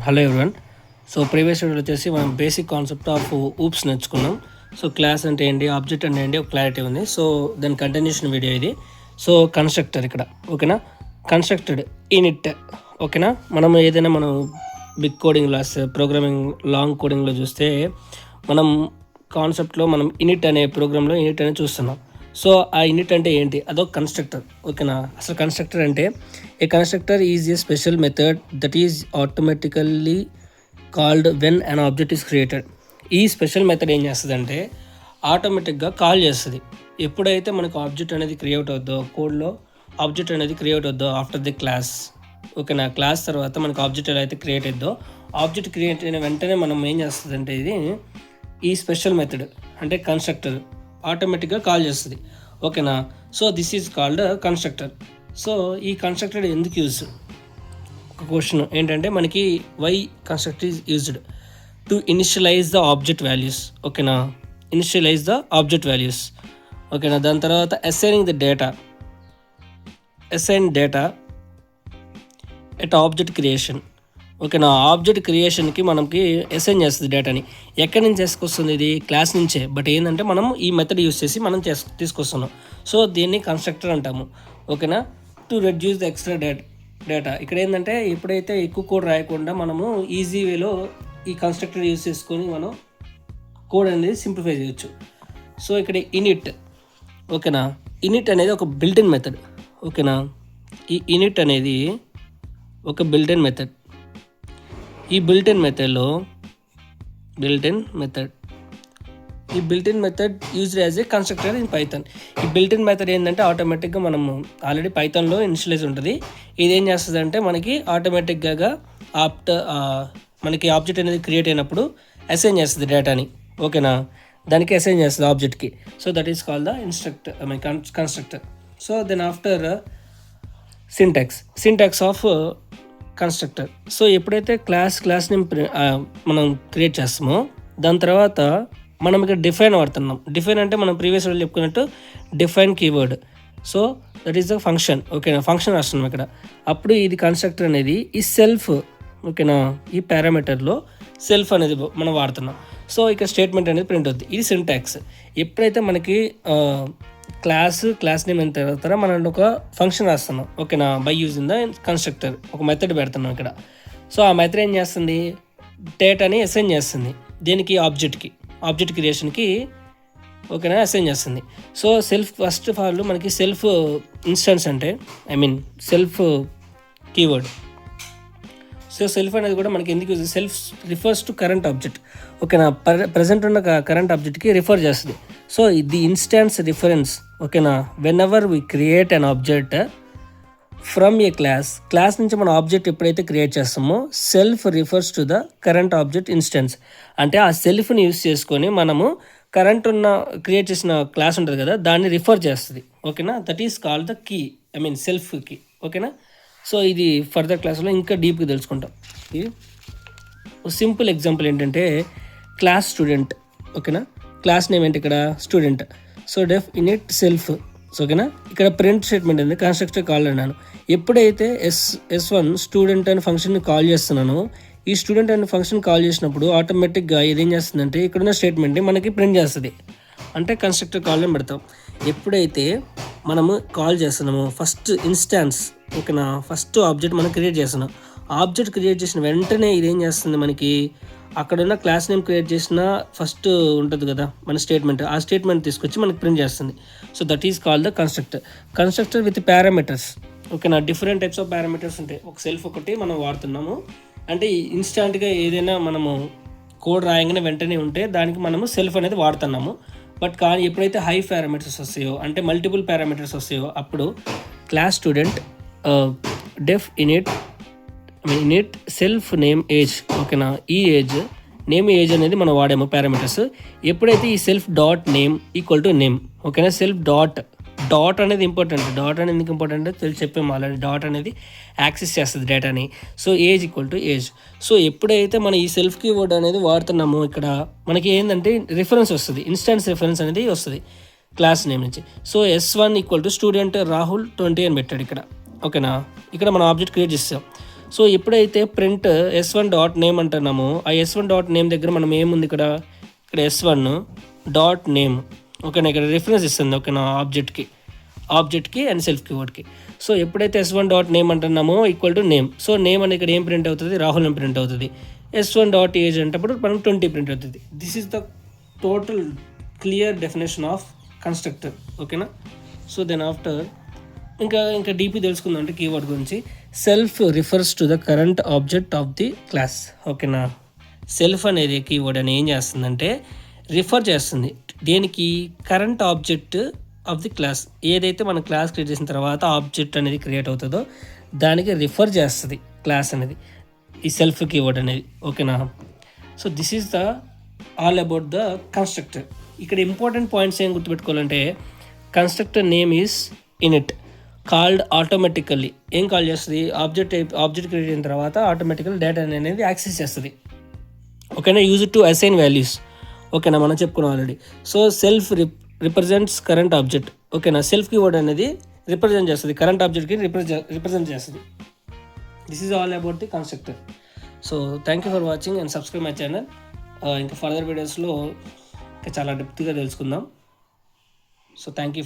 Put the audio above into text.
Hello everyone. So previous వీడియోలో వచ్చేసి మనం బేసిక్ కాన్సెప్ట్ ఆఫ్ ఊప్స్ నేర్చుకున్నాం. సో క్లాస్ అంటే ఏంటి, ఆబ్జెక్ట్ అంటే ఏంటి, ఒక క్లారిటీ ఉంది. సో దాని కంటిన్యూషన్ వీడియో ఇది. సో కన్స్ట్రక్టర్ ఇక్కడ ఓకేనా, కన్స్ట్రక్టెడ్ ఇనిట్ ఓకేనా. మనం ఏదైనా మనం బిగ్ కోడింగ్ లాస్ ప్రోగ్రామింగ్ లాంగ్ కోడింగ్లో చూస్తే మనం కాన్సెప్ట్లో మనం ఇనిట్ అనే ప్రోగ్రాంలో ఇనిట్ అనేది చూస్తున్నాం. సో ఆ ఇనిట్ అంటే ఏంటి, అదొక కన్స్ట్రక్టర్ ఓకేనా. అసలు కన్స్ట్రక్టర్ అంటే a constructor is a special method that is automatically called when an object is created. ఈ స్పెషల్ మెథడ్ ఏం చేస్తుందంటే ఆటోమేటిక్గా కాల్ చేస్తుంది ఎప్పుడైతే మనకు ఆబ్జెక్ట్ అనేది క్రియేట్ అవుద్దో, కోడ్లో ఆబ్జెక్ట్ అనేది క్రియేట్ అవుద్దో ఆఫ్టర్ ది క్లాస్ ఓకేనా. క్లాస్ తర్వాత మనకు ఆబ్జెక్ట్ ఎలా అయితే క్రియేట్ అవుద్దో, ఆబ్జెక్ట్ క్రియేట్ అయిన వెంటనే మనం ఏం చేస్తుందంటే ఇది ఈ స్పెషల్ మెథడ్ అంటే కన్స్ట్రక్టర్ ఆటోమేటిక్గా కాల్ చేస్తుంది ఓకేనా. So this is called constructor. So ఈ కన్స్ట్రక్టర్ ఎందుకు యూజ్, ఒక క్వశ్చన్ ఏంటంటే మనకి why constructor is used to initialise the object values ఓకేనా. ఇనిషియలైజ్ ద ఆబ్జెక్ట్ వాల్యూస్ ఓకేనా. దాని తర్వాత assigning the data, assign data at object creation ఓకేనా. ఆబ్జెక్ట్ క్రియేషన్కి మనకి అసైన్ చేస్తుంది డేటాని. ఎక్కడి నుంచి తీసుకొస్తుంది, ఇది క్లాస్ నుంచే. బట్ ఏంటంటే మనం ఈ మెథడ్ యూస్ చేసి మనం తీసుకొస్తున్నాం. సో దీన్ని కన్స్ట్రక్టర్ అంటాము ఓకేనా. To reduce the extra data ఇక్కడ ఏంటంటే ఎప్పుడైతే ఎక్కువ కోడ్ రాయకుండా మనము ఈజీ వేలో ఈ కన్స్ట్రక్టర్ యూస్ చేసుకొని మనం కోడ్ అనేది సింప్లిఫై చేయొచ్చు. సో ఇక్కడ ఇనిట్ ఓకేనా. ఇనిట్ అనేది ఒక బిల్ట్ ఇన్ మెథడ్ ఓకేనా. ఈ ఇనిట్ అనేది ఒక బిల్ట్ ఇన్ మెథడ్. ఈ built in method used as a constructor in Python. ఈ బిల్ట్ ఇన్ మెథడ్ ఏంటంటే ఆటోమేటిక్గా మనము ఆల్రెడీ పైథాన్లో ఇనిషియలైజ్ ఉంటుంది. ఇది ఏం చేస్తుంది అంటే మనకి ఆటోమేటిక్గా మనకి ఆబ్జెక్ట్ అనేది క్రియేట్ అయినప్పుడు అసైన్ చేస్తుంది డేటాని ఓకేనా. దానికి అసైన్ చేస్తుంది ఆబ్జెక్ట్కి. So that is called the constructor. So then after syntax of constructor. So ఎప్పుడైతే క్లాస్ని మనం క్రియేట్ చేస్తామో దాని తర్వాత మనం ఇక్కడ డిఫైన్ వాడుతున్నాం. డిఫైన్ అంటే మనం ప్రీవియస్ వాళ్ళు చెప్పుకున్నట్టు define keyword. So that is the function ఓకేనా. ఫంక్షన్ రాస్తున్నాం ఇక్కడ. అప్పుడు ఇది కన్స్ట్రక్టర్ అనేది ఈ సెల్ఫ్ ఓకేనా, ఈ పారామీటర్లో సెల్ఫ్ అనేది మనం వాడుతున్నాం. సో ఇక్కడ స్టేట్మెంట్ అనేది ప్రింట్ అవుతుంది. ఇది సింటాక్స్. ఎప్పుడైతే మనకి క్లాస్ నేమ్ అయిన తర్వాత మనం ఒక ఫంక్షన్ రాస్తున్నాం ఓకేనా, బై యూజింగ్ ద కన్స్ట్రక్టర్ ఒక మెథడ్ పెడుతున్నాం ఇక్కడ. సో ఆ మెథడ్ ఏం చేస్తుంది, డేటాని అసైన్ చేస్తుంది దేనికి, ఆబ్జెక్ట్ క్రియేషన్కి ఓకేనా అసైన్ చేస్తుంది. సో ఫస్ట్ ఆఫ్ ఆల్ మనకి సెల్ఫ్ ఇన్స్టెన్స్ అంటే సెల్ఫ్ కీవర్డ్. సో సెల్ఫ్ అనేది కూడా మనకి ఎందుకు use, self refers to current object ఓకేనా. ప్రజెంట్ ఉన్న కరెంట్ ఆబ్జెక్ట్కి రిఫర్ చేస్తుంది. సో ది ఇన్స్టాన్స్ రిఫరెన్స్ ఓకేనా. When ever we create an object from A class నుంచి మనం ఆబ్జెక్ట్ ఎప్పుడైతే క్రియేట్ చేస్తామో self refers to the current object instance. అంటే ఆ సెల్ఫ్ని యూస్ చేసుకొని మనము కరెంట్ ఉన్న క్రియేట్ చేసిన క్లాస్ ఉంటుంది కదా దాన్ని రిఫర్ చేస్తుంది ఓకేనా. That is called the key, self key ఓకేనా. సో ఇది ఫర్దర్ క్లాస్లో ఇంకా డీప్గా తెలుసుకుంటాం. ఇది సింపుల్ ఎగ్జాంపుల్ ఏంటంటే క్లాస్ స్టూడెంట్ ఓకేనా. క్లాస్ నేమ్ ఏంటి ఇక్కడ student. So def init self ఓకేనా. ఇక్కడ ప్రింట్ స్టేట్మెంట్ ఉంది, కన్స్ట్రక్టర్ కాల్ అన్నాను. ఎప్పుడైతే S1 స్టూడెంట్ అనే ఫంక్షన్ని కాల్ చేస్తున్నానో ఈ స్టూడెంట్ అనే ఫంక్షన్ కాల్ చేసినప్పుడు ఆటోమేటిక్గా ఇదేం చేస్తుందంటే ఇక్కడున్న స్టేట్మెంట్ని మనకి ప్రింట్ చేస్తుంది. అంటే కన్స్ట్రక్టర్ కాల్ అని పెడతాం. ఎప్పుడైతే మనము కాల్ చేస్తున్నామో ఫస్ట్ ఇన్స్టాన్స్ ఓకేనా, ఫస్ట్ ఆబ్జెక్ట్ మనం క్రియేట్ చేస్తున్నాం. ఆబ్జెక్ట్ క్రియేట్ చేసిన వెంటనే ఇదేం చేస్తుంది, మనకి అక్కడున్న క్లాస్ నేమ్ క్రియేట్ చేసిన ఫస్ట్ ఉంటుంది కదా మన స్టేట్మెంట్, ఆ స్టేట్మెంట్ తీసుకొచ్చి మనకి ప్రింట్ చేస్తుంది. So that is called the constructor with parameters ఓకేనా. డిఫరెంట్ టైప్స్ ఆఫ్ పారామీటర్స్ ఉంటాయి. ఒక సెల్ఫ్ ఒకటి మనం వాడుతున్నాము అంటే ఇన్స్టాంట్గా ఏదైనా మనము కోడ్ రాయంగానే వెంటనే ఉంటే దానికి మనము సెల్ఫ్ అనేది వాడుతున్నాము. బట్ కానీ ఎప్పుడైతే హై పారామీటర్స్ వస్తాయో అంటే మల్టిపుల్ పారామీటర్స్ వస్తాయో అప్పుడు క్లాస్ స్టూడెంట్ డెఫ్ ఇనిట్ సెల్ఫ్ నేమ్ ఏజ్ ఓకేనా. ఈ ఏజ్ అనేది మనం వాడాము పారామీటర్స్. ఎప్పుడైతే ఈ self dot name equal to name ఓకేనా. సెల్ఫ్ డాట్ అనేది ఇంపార్టెంట్. డాట్ అనేది ఎందుకు ఇంపార్టెంట్ తెలిసి చెప్పాము ఆల్రెడీ. డాట్ అనేది యాక్సెస్ చేస్తుంది డేటాని. So age equal to age. So ఎప్పుడైతే మనం ఈ సెల్ఫ్ కీవర్డ్ అనేది వాడుతున్నామో ఇక్కడ మనకి ఏంటంటే రిఫరెన్స్ వస్తుంది, ఇన్స్టాన్స్ రిఫరెన్స్ అనేది వస్తుంది క్లాస్ నేమ్ నుంచి. So S1 equal to student Rahul 20 అని పెట్టాడు ఇక్కడ ఓకేనా. ఇక్కడ మనం ఆబ్జెక్ట్ క్రియేట్ చేస్తాం. సో ఎప్పుడైతే ప్రింట్ s1 డాట్ నేమ్ అంటున్నామో ఆ s1 డాట్ నేమ్ దగ్గర మనం ఏముంది ఇక్కడ s1 డాట్ నేమ్ ఓకేనా, ఇక్కడ రిఫరెన్స్ ఇస్తుంది ఓకేనా ఆబ్జెక్ట్కి అండ్ సెల్ఫ్ కీవర్డ్కి. సో ఎప్పుడైతే s1 డాట్ నేమ్ అంటున్నామో equal to name, so name అని ఇక్కడ ఏం ప్రింట్ అవుతుంది, రాహుల్ అని ప్రింట్ అవుతుంది. s1 డాట్ ఏజ్ అంటప్పుడు మనం 20 ప్రింట్ అవుతుంది. This is the total clear definition of constructor ఓకేనా. సో దెన్ ఆఫ్టర్ ఇంకా డీపీ తెలుసుకుందాం అంటే కీవర్డ్ గురించి. Self refers to the current object of the class ఓకేనా. సెల్ఫ్ అనేది కీవర్డ్ అని ఏం చేస్తుందంటే రిఫర్ చేస్తుంది దేనికి, current object of the class. ఏదైతే మన క్లాస్ క్రియేట్ చేసిన తర్వాత ఆబ్జెక్ట్ అనేది క్రియేట్ అవుతుందో దానికి రిఫర్ చేస్తుంది క్లాస్ అనేది, ఈ సెల్ఫ్ కీవర్డ్ అనేది ఓకేనా. So this is the all about the constructor. ఇక్కడ ఇంపార్టెంట్ పాయింట్స్ ఏం గుర్తుపెట్టుకోవాలంటే constructor name is init called automatically. ఏం కాల్ చేస్తుంది, ఆబ్జెక్ట్ క్రియేట్ అయిన తర్వాత ఆటోమేటికల్ డేటా అనేది యాక్సెస్ చేస్తుంది ఓకేనా. యూజ్ టు అసైన్ వాల్యూస్ ఓకేనా, మనం చెప్పుకున్నాం already. So self represents current object ఓకేనా. సెల్ఫ్ కీవర్డ్ అనేది రిప్రజెంట్ చేస్తుంది కరెంట్ ఆబ్జెక్ట్కి రిప్రజెంట్ చేస్తుంది. This is all about the constructor. So thank you for watching and subscribe my channel. ఇంకా ఫర్దర్ వీడియోస్లో ఇంకా చాలా డెప్త్గా తెలుసుకుందాం. So thank you.